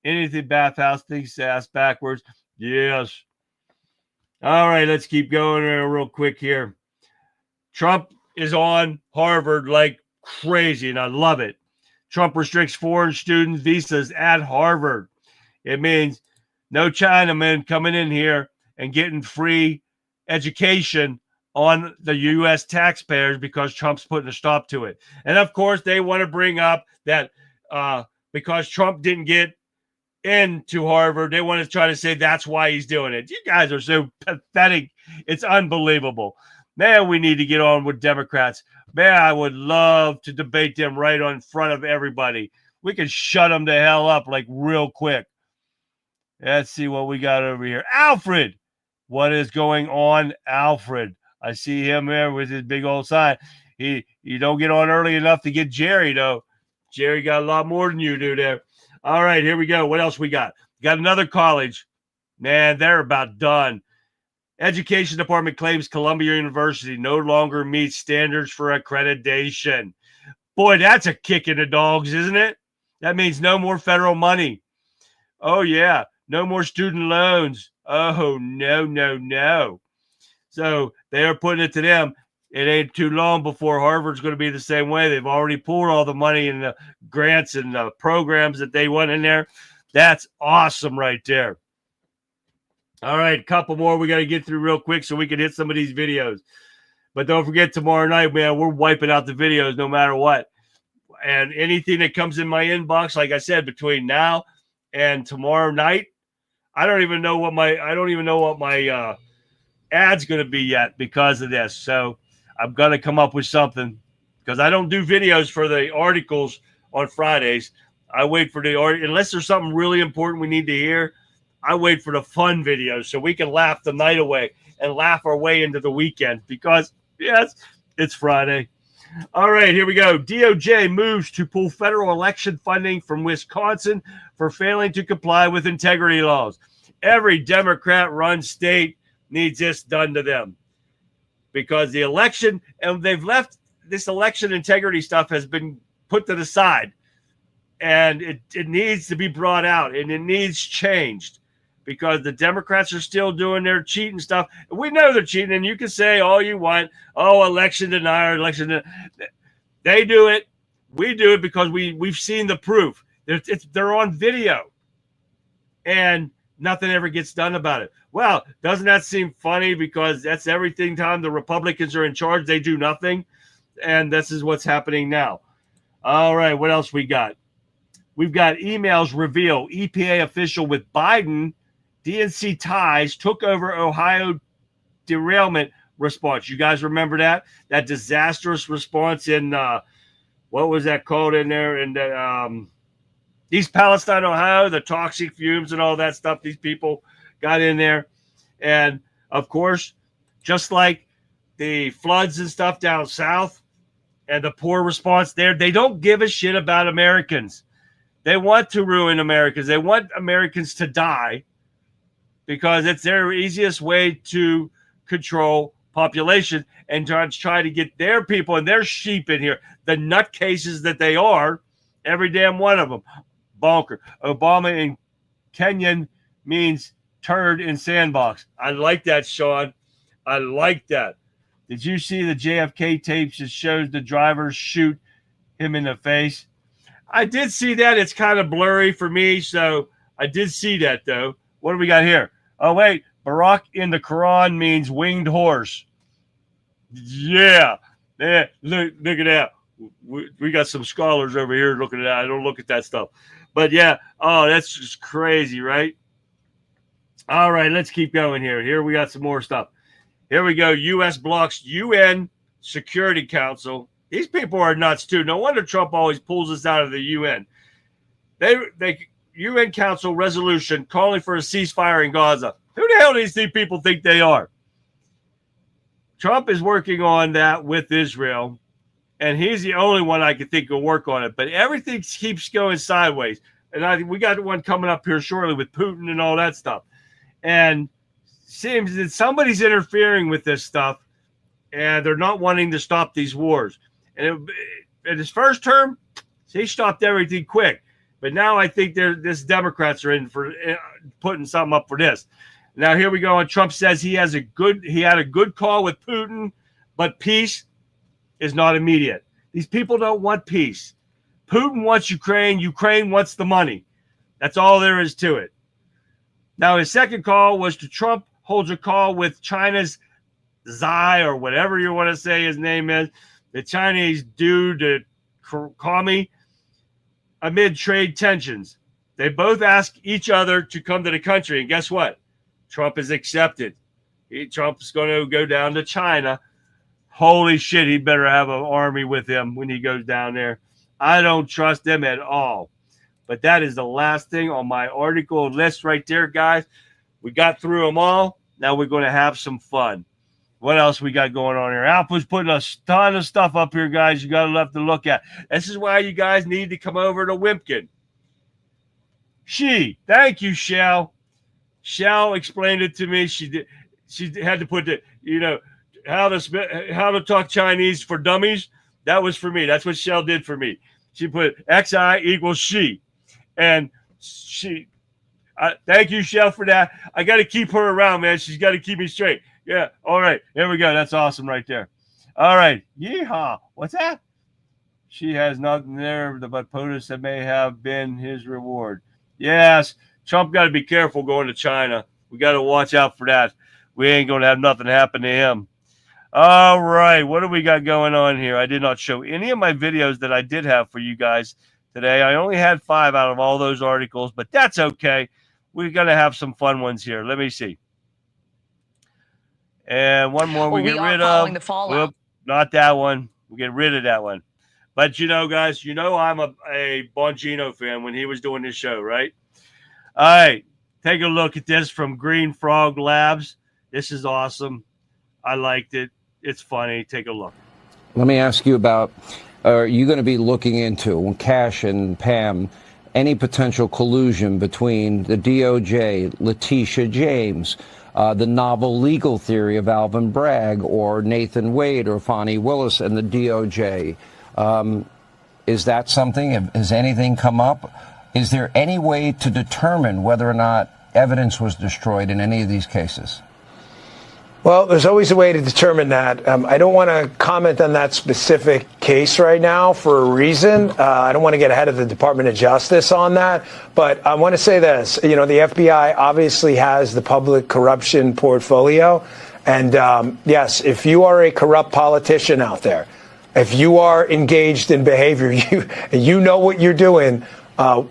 Anything bathhouse things ass backwards? Yes. All right, let's keep going real quick here. Trump is on Harvard like crazy, and I love it. Trump restricts foreign student visas at Harvard. It means no Chinamen coming in here and getting free education on the U.S. taxpayers because Trump's putting a stop to it. And, of course, they want to bring up that because Trump didn't get into Harvard, they want to try to say that's why he's doing it. You guys are so pathetic. It's unbelievable. Man, we need to get on with Democrats. Man, I would love to debate them right in front of everybody. We can shut them the hell up like real quick. Let's see what we got over here. Alfred. What is going on, Alfred? I see him there with his big old sign. You don't get on early enough to get Jerry, though. Jerry got a lot more than you do there. All right, here we go. What else we got? Got another college. Man, they're about done. Education Department claims Columbia University no longer meets standards for accreditation. Boy, that's a kick in the dogs, isn't it? That means no more federal money. Oh, yeah. No more student loans. Oh, no, no, no. So they are putting it to them. It ain't too long before Harvard's going to be the same way. They've already pulled all the money and the grants and the programs that they want in there. That's awesome right there. All right, a couple more we got to get through real quick so we can hit some of these videos. But don't forget, tomorrow night, man, we're wiping out the videos no matter what. And anything that comes in my inbox, like I said, between now and tomorrow night, I don't even know what my ad's going to be yet because of this. So I'm going to come up with something, because I don't do videos for the articles on Fridays. I wait for the article, unless there's something really important we need to hear. I wait for the fun videos so we can laugh the night away and laugh our way into the weekend, because yes, it's Friday. All right, here we go. DOJ moves to pull federal election funding from Wisconsin for failing to comply with integrity laws. Every Democrat-run state needs this done to them, because the election, and they've left this election integrity stuff has been put to the side, and it needs to be brought out, and it needs changed, because the Democrats are still doing their cheating stuff. We know they're cheating, and you can say all you want, oh, election denier, they do it. We do it because we've seen the proof. They're on video, and nothing ever gets done about it. Well, doesn't that seem funny? Because that's everything time the Republicans are in charge, they do nothing. And this is what's happening now. All right, what else we got? We've got emails reveal EPA official with Biden DNC ties took over Ohio derailment response. You guys remember that? That disastrous response in, what was that called in there? In East Palestine, Ohio, the toxic fumes and all that stuff. These people got in there. And, of course, just like the floods and stuff down south and the poor response there, they don't give a shit about Americans. They want to ruin Americans. They want Americans to die, because it's their easiest way to control population and try to get their people and their sheep in here, the nutcases that they are, every damn one of them. Bonker. Obama in Kenyan means turd in sandbox. I like that, Sean. I like that. Did you see the JFK tapes that shows the drivers shoot him in the face? I did see that. It's kind of blurry for me, so I did see that, though. What do we got here? Oh, wait. Barak in the Quran means winged horse. Yeah. Yeah. Look at that. We got some scholars over here looking at that. I don't look at that stuff. But, yeah. Oh, that's just crazy, right? All right, let's keep going here. Here we got some more stuff. Here we go. U.S. blocks UN Security Council. These people are nuts, too. No wonder Trump always pulls us out of the UN. They UN Council resolution calling for a ceasefire in Gaza. Who the hell do these people think they are? Trump is working on that with Israel, and he's the only one I can think will work on it. But everything keeps going sideways. And we got one coming up here shortly with Putin and all that stuff. And seems that somebody's interfering with this stuff, and they're not wanting to stop these wars. And in his first term, he stopped everything quick. But now I think this Democrats are in for putting something up for this. Now here we go. And Trump says he had a good call with Putin, but peace is not immediate. These people don't want peace. Putin wants Ukraine. Ukraine wants the money. That's all there is to it. Now his second call was to Trump holds a call with China's Xi, or whatever you want to say his name is, the Chinese dude, Kami, amid trade tensions. They both ask each other to come to the country. And guess what? Trump is accepted. Trump's going to go down to China. Holy shit, he better have an army with him when he goes down there. I don't trust them at all. But that is the last thing on my article list right there, guys. We got through them all. Now we're going to have some fun. What else we got going on here? Alpha's putting a ton of stuff up here, guys. You got to love to look at. This is why you guys need to come over to Wimpkin. Thank you, Shell. Shell explained it to me. She had to put how to talk Chinese for dummies. That was for me. That's what Shell did for me. She put XI equals she. And Thank you, Chef, for that. I got to keep her around, man. She's got to keep me straight. Yeah. All right. There we go. That's awesome right there. All right. Yeehaw. What's that? She has nothing there but POTUS that may have been his reward. Yes. Trump got to be careful going to China. We got to watch out for that. We ain't going to have nothing happen to him. All right. What do we got going on here? I did not show any of my videos that I did have for you guys today. I only had 5 out of all those articles, but that's okay. We're going to have some fun ones here. Let me see. And one more we get rid of. The fallout. Whoop, not that one. We get rid of that one. But, guys, I'm a Bongino fan when he was doing this show, right? All right. Take a look at this from Green Frog Labs. This is awesome. I liked it. It's funny. Take a look. Let me ask you about, are you going to be looking into, Cash and Pam, any potential collusion between the DOJ, Letitia James, the novel legal theory of Alvin Bragg, or Nathan Wade, or Fonnie Willis and the DOJ? Is that something? Has anything come up? Is there any way to determine whether or not evidence was destroyed in any of these cases? Well, there's always a way to determine that. I don't want to comment on that specific case right now for a reason. I don't want to get ahead of the Department of Justice on that. But I want to say this. The FBI obviously has the public corruption portfolio. And yes, if you are a corrupt politician out there, if you are engaged in behavior, you know what you're doing,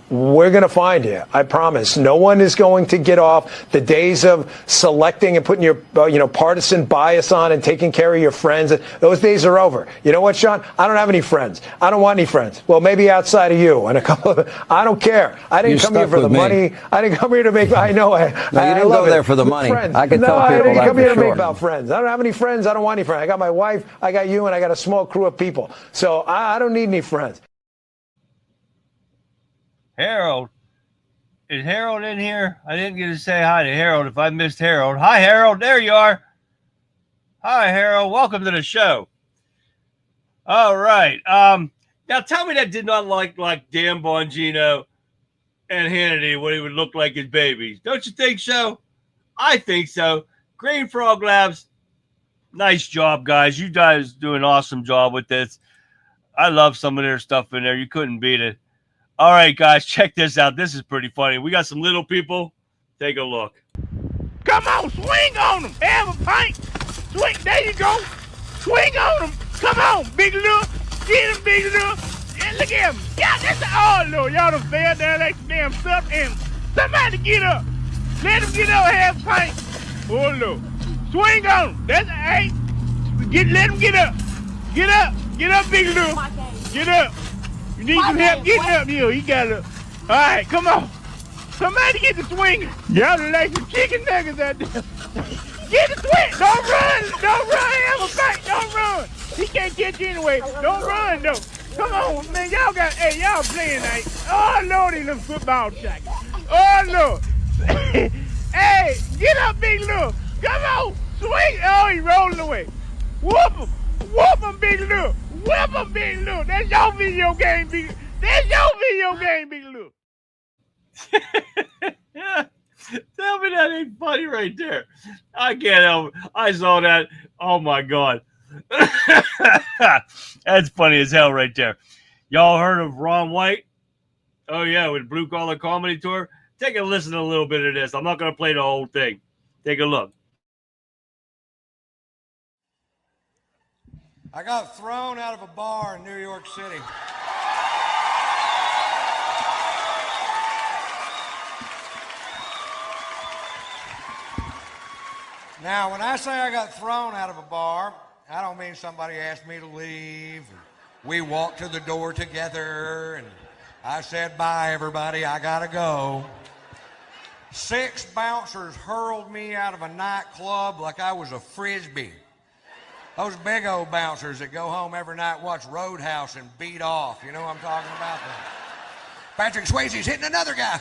we're going to find you. I promise. No one is going to get off. The days of selecting and putting your partisan bias on and taking care of your friends, those days are over. You know what, Sean? I don't have any friends. I don't want any friends. Well, maybe outside of you and a couple of. I don't care. I didn't come here for the money. I didn't come here to make. I know. No, you didn't go there for the money. Friends. I can tell I people didn't that come here for to make sure. about friends. I don't have any friends. I don't want any friends. I got my wife. I got you, and I got a small crew of people. So I don't need any friends. Harold. Is Harold in here? I didn't get to say hi to Harold if I missed Harold. Hi, Harold. There you are. Hi, Harold. Welcome to the show. All right. Now tell me that did not like Dan Bongino and Hannity what he would look like as babies. Don't you think so? I think so. Green Frog Labs, nice job, guys. You guys do an awesome job with this. I love some of their stuff in there. You couldn't beat it. All right, guys, check this out. This is pretty funny. We got some little people. Take a look. Come on, swing on them. Have a pint. Swing. There you go. Swing on them. Come on, Big Lou. Get him, Big Lou. Yeah, look at him. Yeah, that's all, Lord. Y'all done fell down like some damn stuff. And somebody get up. Let him get up, have a pint. Oh, Lord. Swing on him. That's hey. Let him get up. Get up. Get up, Big Lou. Get up. You need some help getting up here. He got up. All right, come on. Somebody get the swing. Y'all look like some chicken nuggets out there. Get the swing. Don't run. Don't run. Have a fight. Don't run. He can't catch you anyway. Don't run, though. Come on, man. Y'all y'all playing night. Oh, Lord, these little football shots. Oh, Lord. Hey, get up, Big Lou. Come on. Swing. Oh, he rolling away. Whoop him. Whoop him, Big Lou. Whoop him, Big Lou. That's your video game, Big. That's your video game, Big Lou. Tell me that ain't funny right there. I can't help it. I saw that. Oh, my God. That's funny as hell right there. Y'all heard of Ron White? Oh, yeah, with Blue Collar Comedy Tour. Take a listen to a little bit of this. I'm not going to play the whole thing. Take a look. I got thrown out of a bar in New York City. Now, when I say I got thrown out of a bar, I don't mean somebody asked me to leave. We walked to the door together, and I said, bye, everybody, I gotta go. 6 bouncers hurled me out of a nightclub like I was a Frisbee. Those big old bouncers that go home every night, watch Roadhouse, and beat off. You know what I'm talking about? Patrick Swayze's hitting another guy.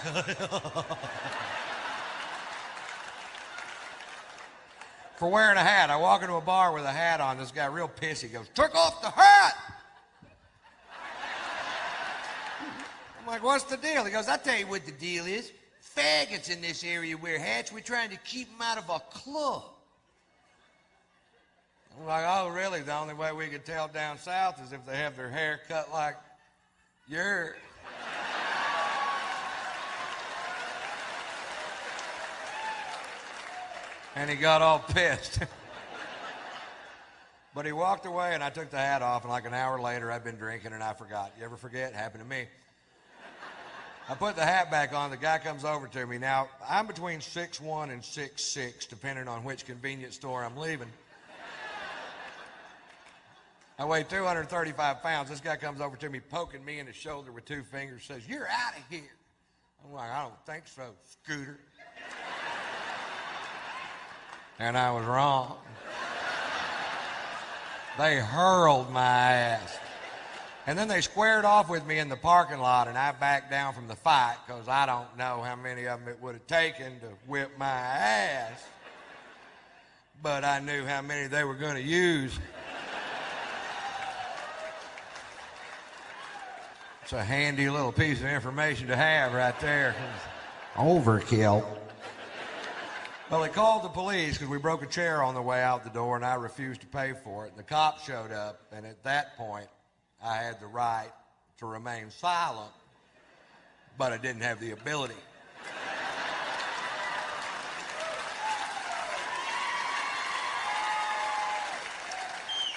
For wearing a hat. I walk into a bar with a hat on. This guy real pissy goes, took off the hat. I'm like, what's the deal? He goes, I'll tell you what the deal is. faggots in this area wear hats. We're trying to keep them out of a club. I'm like, oh, really? The only way we could tell down south is if they have their hair cut like yours. And he got all pissed. But he walked away, and I took the hat off, and like an hour later, I'd been drinking, and I forgot. You ever forget? It happened to me. I put the hat back on. The guy comes over to me. Now, I'm between 6'1" and 6'6", depending on which convenience store I'm leaving. I weigh 235 pounds. This guy comes over to me, poking me in the shoulder with 2 fingers, says, "You're out of here." I'm like, "I don't think so, Scooter." And I was wrong. They hurled my ass. And then they squared off with me in the parking lot, and I backed down from the fight because I don't know how many of them it would have taken to whip my ass. But I knew how many they were going to use. It's a handy little piece of information to have right there. Overkill. Well, they called the police because we broke a chair on the way out the door, and I refused to pay for it. And the cops showed up, and at that point, I had the right to remain silent, but I didn't have the ability.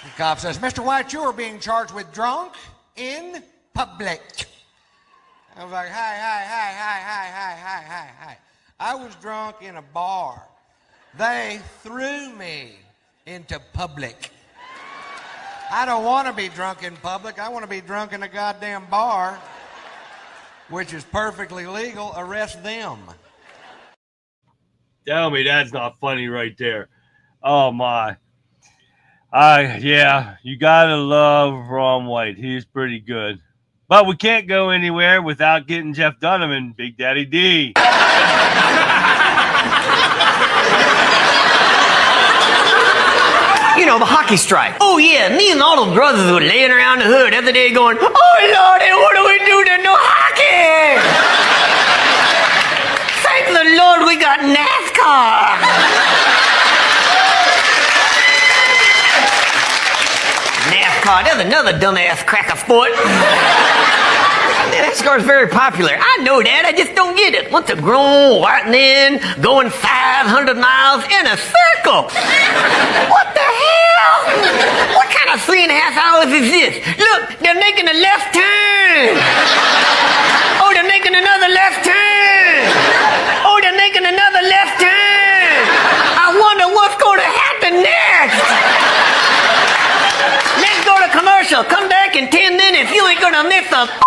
The cop says, "Mr. White, you are being charged with drunk in public." I was like, hi. I was drunk in a bar. They threw me into public. I don't want to be drunk in public. I want to be drunk in a goddamn bar, which is perfectly legal. Arrest them. Tell me that's not funny right there. Oh, my. Yeah, you got to love Ron White. He's pretty good. But we can't go anywhere without getting Jeff Dunham and Big Daddy D. You know, the hockey strike. Oh, yeah, me and all the brothers were laying around the hood every day going, "Oh, Lordy, what do we do to no hockey?" Thank the Lord we got NASCAR. NASCAR, there's another dumbass cracker sport. NASCAR is very popular. I know that. I just don't get it. What's a grown white man going 500 miles in a circle? What the hell? What kind of 3.5 hours is this? Look, they're making a left turn. Oh, they're making another left turn. Oh, they're making another left turn. I wonder what's going to happen next. Let's go to commercial. Come back in 10 minutes. You ain't going to miss a thing.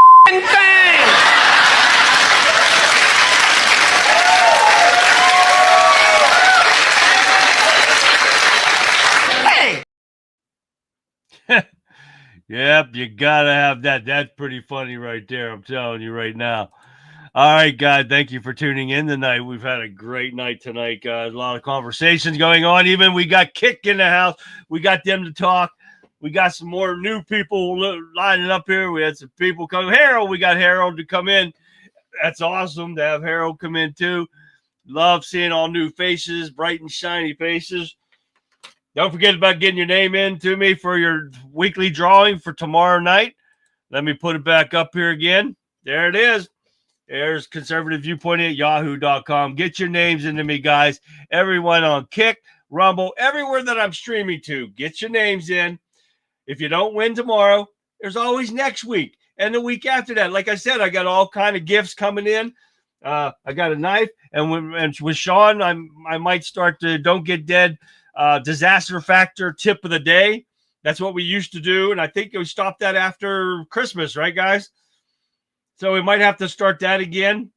Hey. Yep, you gotta have that. That's pretty funny right there. I'm telling you right now. All right, guys, thank you for tuning in tonight. We've had a great night tonight, guys. A lot of conversations going on. Even we got Kick in the house. We got them to talk. We got some more new people lining up here. We had some people come. Harold, we got Harold to come in. That's awesome to have Harold come in too. Love seeing all new faces, bright and shiny faces. Don't forget about getting your name in to me for your weekly drawing for tomorrow night. Let me put it back up here again. There it is. There's Conservative Viewpoint at yahoo.com. Get your names into me, guys. Everyone on Kick, Rumble, everywhere that I'm streaming to. Get your names in. If you don't win tomorrow, there's always next week and the week after that. Like I said, I got all kind of gifts coming in. I got a knife, and with Sean, I might start the Don't Get Dead disaster factor tip of the day. That's what we used to do, and I think we stopped that after Christmas, right, guys? So we might have to start that again,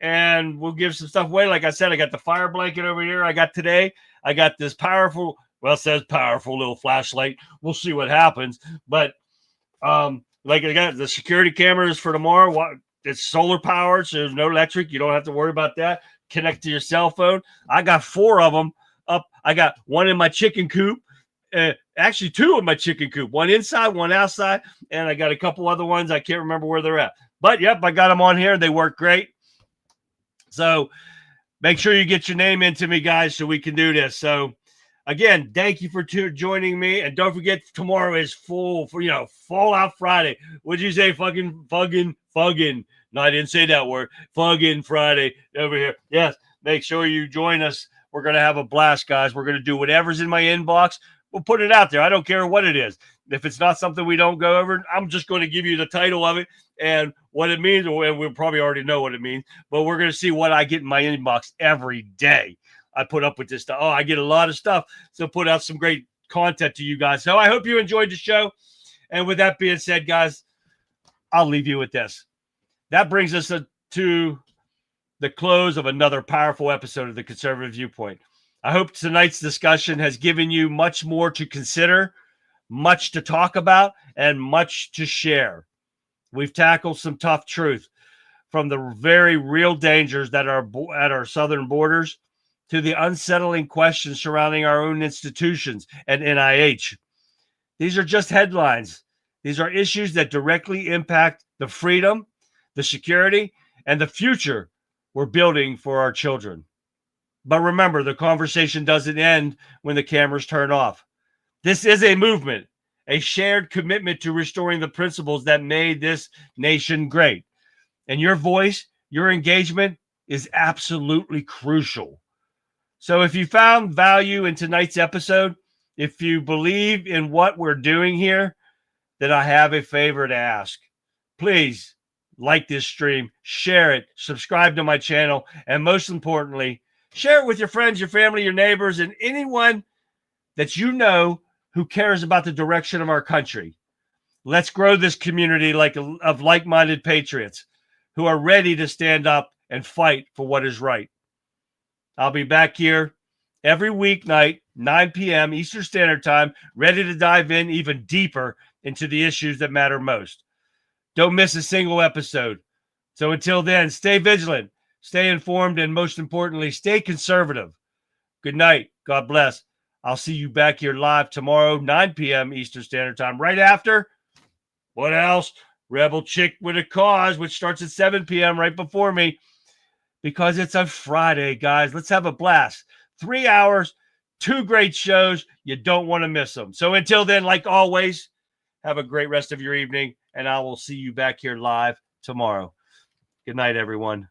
and we'll give some stuff away. Like I said, I got the fire blanket over here. I got this powerful. Well, it says powerful little flashlight. We'll see what happens. But like I got the security cameras for tomorrow. It's solar powered, so there's no electric. You don't have to worry about that. Connect to your cell phone. I got 4 of them up. I got one in my chicken coop. Actually, 2 in my chicken coop. One inside, one outside. And I got a couple other ones. I can't remember where they're at. But, yep, I got them on here. They work great. So make sure you get your name into me, guys, so we can do this. So again, thank you for joining me. And don't forget, tomorrow is full Fallout Friday. What'd you say? Fugging. No, I didn't say that word. Fugging Friday over here. Yes, make sure you join us. We're going to have a blast, guys. We're going to do whatever's in my inbox. We'll put it out there. I don't care what it is. If it's not something we don't go over, I'm just going to give you the title of it and what it means. And we'll probably already know what it means. But we're going to see what I get in my inbox every day. I put up with this stuff. Oh, I get a lot of stuff. So put out some great content to you guys. So I hope you enjoyed the show. And with that being said, guys, I'll leave you with this. That brings us to the close of another powerful episode of the Conservative Viewpoint. I hope tonight's discussion has given you much more to consider, much to talk about, and much to share. We've tackled some tough truth, from the very real dangers that are at our southern borders to the unsettling questions surrounding our own institutions and NIH. These are just headlines. These are issues that directly impact the freedom, the security, and the future we're building for our children. But remember, the conversation doesn't end when the cameras turn off. This is a movement, a shared commitment to restoring the principles that made this nation great. And your voice, your engagement is absolutely crucial. So if you found value in tonight's episode, if you believe in what we're doing here, then I have a favor to ask. Please like this stream, share it, subscribe to my channel, and most importantly, share it with your friends, your family, your neighbors, and anyone that you know who cares about the direction of our country. Let's grow this community of like-minded patriots who are ready to stand up and fight for what is right. I'll be back here every weeknight, 9 p.m. Eastern Standard Time, ready to dive in even deeper into the issues that matter most. Don't miss a single episode. So until then, stay vigilant, stay informed, and most importantly, stay conservative. Good night. God bless. I'll see you back here live tomorrow, 9 p.m. Eastern Standard Time. Right after, what else? Rebel Chick with a Cause, which starts at 7 p.m. right before me. Because it's a Friday, guys. Let's have a blast. 3 hours, 2 great shows. You don't want to miss them. So until then, like always, have a great rest of your evening, and I will see you back here live tomorrow. Good night, everyone.